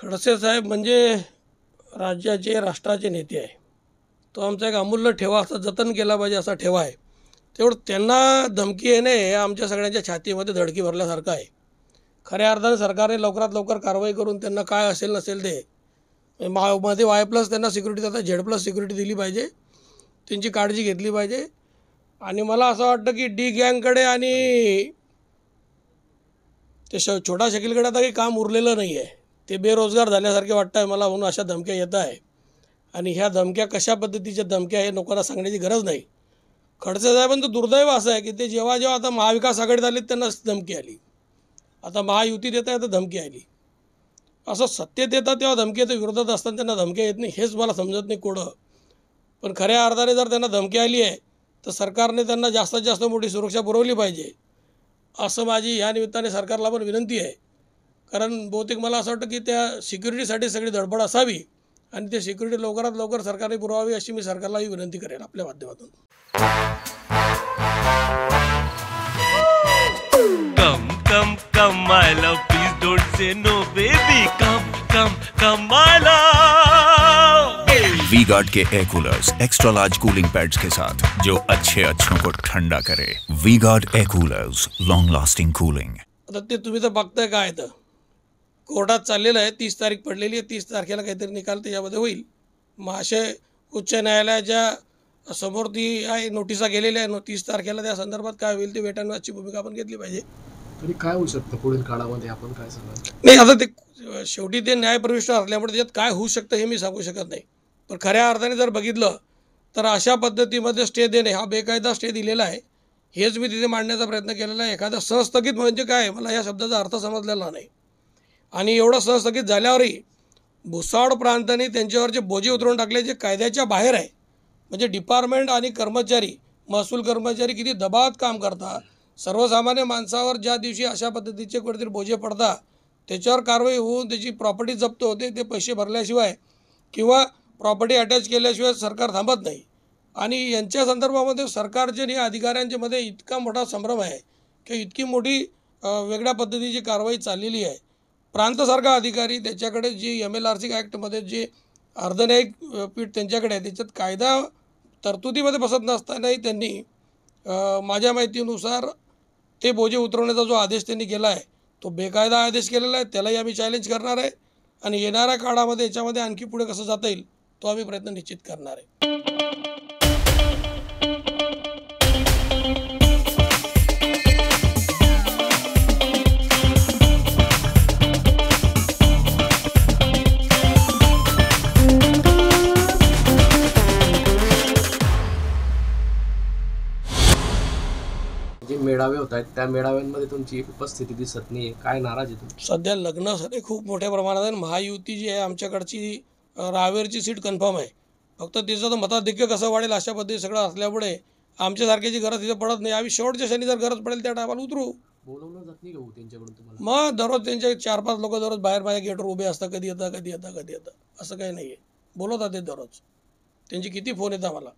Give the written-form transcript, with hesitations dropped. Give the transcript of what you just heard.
खडसे साहेब म्हणजे राज्याचे राष्ट्राचे नेते आहे. तो आमचा एक अमूल्य ठेवा असा जतन केला पाहिजे असा ठेवा आहे. तेवढं त्यांना धमकी येणे हे आमच्या सगळ्यांच्या छातीमध्ये धडकी भरल्यासारखं आहे. खऱ्या अर्थाने सरकारने लवकरात लवकर कारवाई करून त्यांना काय असेल नसेल ते मध्ये Y+ त्यांना सिक्युरिटी देतात, Z+ सिक्युरिटी दिली पाहिजे, त्यांची काळजी घेतली पाहिजे. आणि मला असं वाटतं की डी गँगकडे आणि ते छोटा शकीलकडे आता काही काम उरलेलं नाही आहे. ते बेरोजगार झाल्यासारखे वाटतं आहे मला, म्हणून अशा धमक्या येत आहे. आणि ह्या धमक्या कशा पद्धतीच्या धमक्या आहे लोकांना सांगण्याची गरज नाही. खडसे साहेबांचं दुर्दैव असं आहे की ते जेव्हा जेव्हा आता महाविकास आघाडीत आली त्यांना धमकी आली, आता महायुतीत येत आहे तर धमकी आली. असं सत्तेत येतात तेव्हा धमकी येतं, विरोधात असताना त्यांना धमक्या येत नाही. हेच मला समजत नाही कोडं. पण खऱ्या अर्थाने जर त्यांना धमकी आली आहे तर सरकारने त्यांना जास्तीत जास्त मोठी सुरक्षा पुरवली पाहिजे, असं माझी ह्या निमित्ताने सरकारला पण विनंती आहे. कारण बहुतेक मला असं वाटतं की त्या सिक्युरिटीसाठी सगळी धडपड असावी आणि ते सिक्युरिटी लवकरात लवकर सरकारने पुरवावी अशी मी सरकारलाही विनंती करेन आपल्या माध्यमातून. Come, come, my love, please don't say no, baby. Come, my love. V-Guard के air coolers extra large cooling pads के साथ जो अच्छों को ठंडा करे. V-Guard air coolers, long lasting cooling. आता ते तुम्ही तर बघताय काय तर कोर्टात चाललेलं आहे. 30 तारीख पडलेली आहे. 30 तारखेला काहीतरी निकाल त्याच्यामध्ये होईल. महाशय उच्च न्यायालयाच्या समोर ती आहे, नोटिसा गेलेल्या आहे. 30 तारखेला त्या संदर्भात काय होईल ते वेटांची भूमिका आपण घेतली पाहिजे. तरी काय होऊ शकतं पुढील काळामध्ये आपण काय सांगाल? नाही, आता ते शेवटी ते न्यायप्रविष्ट असल्यामुळे त्याच्यात काय होऊ शकतं हे मी सांगू शकत नाही. पण खऱ्या अर्थाने जर बघितलं तर अशा पद्धतीमध्ये स्टे देणे हा बेकायदा स्टे दिलेला आहे. हेच मी तिथे मांडण्याचा प्रयत्न केलेला आहे. एखादा सहस्थगित म्हणजे काय मला या शब्दाचा अर्थ समजलेला नाही. आणि एवढं सहस्थगित झाल्यावरही भुसावळ प्रांताने त्यांच्यावरचे बोजे उतरवून टाकले जे कायद्याच्या बाहेर आहे. म्हणजे डिपार्टमेंट आणि कर्मचारी, महसूल कर्मचारी किती दबावात काम करतात. सर्वसामान्य माणसावर ज्या दिवशी अशा पद्धतीचे कुठेतरी बोजे पडतात त्याच्यावर कारवाई होऊन त्याची प्रॉपर्टी जप्त होते. ते पैसे भरल्याशिवाय किंवा प्रॉपर्टी अटॅच केल्याशिवाय सरकार थांबत नाही. आणि यांच्या संदर्भामध्ये सरकारचे आणि अधिकाऱ्यांच्या मध्ये इतका मोठा संभ्रम आहे की इतकी मोठी वेगळ्या पद्धतीची कारवाई चाललेली आहे. प्रांतसारखा अधिकारी त्याच्याकडे जी MLRC ॲक्टमध्ये जे अर्धन्यायिक पीठ त्यांच्याकडे आहे त्याच्यात कायदा तरतुदीमध्ये बसत नसतानाही त्यांनी माझ्या माहितीनुसार ते बोजे उतरवण्याचा जो आदेश त्यांनी केला आहे तो बेकायदा आदेश केलेला आहे. त्यालाही आम्ही चॅलेंज करणार आहे आणि येणाऱ्या काळामध्ये याच्यामध्ये आणखी पुढे कसं जाता येईल तो आम्ही प्रयत्न निश्चित करणार आहे. जे मेळावे होत आहेत त्या मेळाव्यांमध्ये तुमची उपस्थिती दिसत नाही, काय नाराज आहे तुम्ही? सध्या लग्न सगळे खूप मोठ्या प्रमाणात आहे. महायुती जी आहे आमच्याकडची रावेरची सीट कन्फर्म आहे. फक्त तिचं तर मताधिक्य कसं वाढेल अशा पद्धती सगळं असल्यामुळे आमच्यासारख्याची गरज तिथं पडत नाही. आम्ही शेवटच्या क्षणी जर गरज पडेल त्या टायमाला उतरू. बोलवलं जात नाही का त्यांच्याकडून तुम्हाला? मग दररोज त्यांचे 4-5 लोक दररोज बाहेर माझ्या गेटवर उभे असतात, कधी येतात असं काही नाही आहे. बोलवतात ते दररोज. त्यांची किती फोन येतात मला.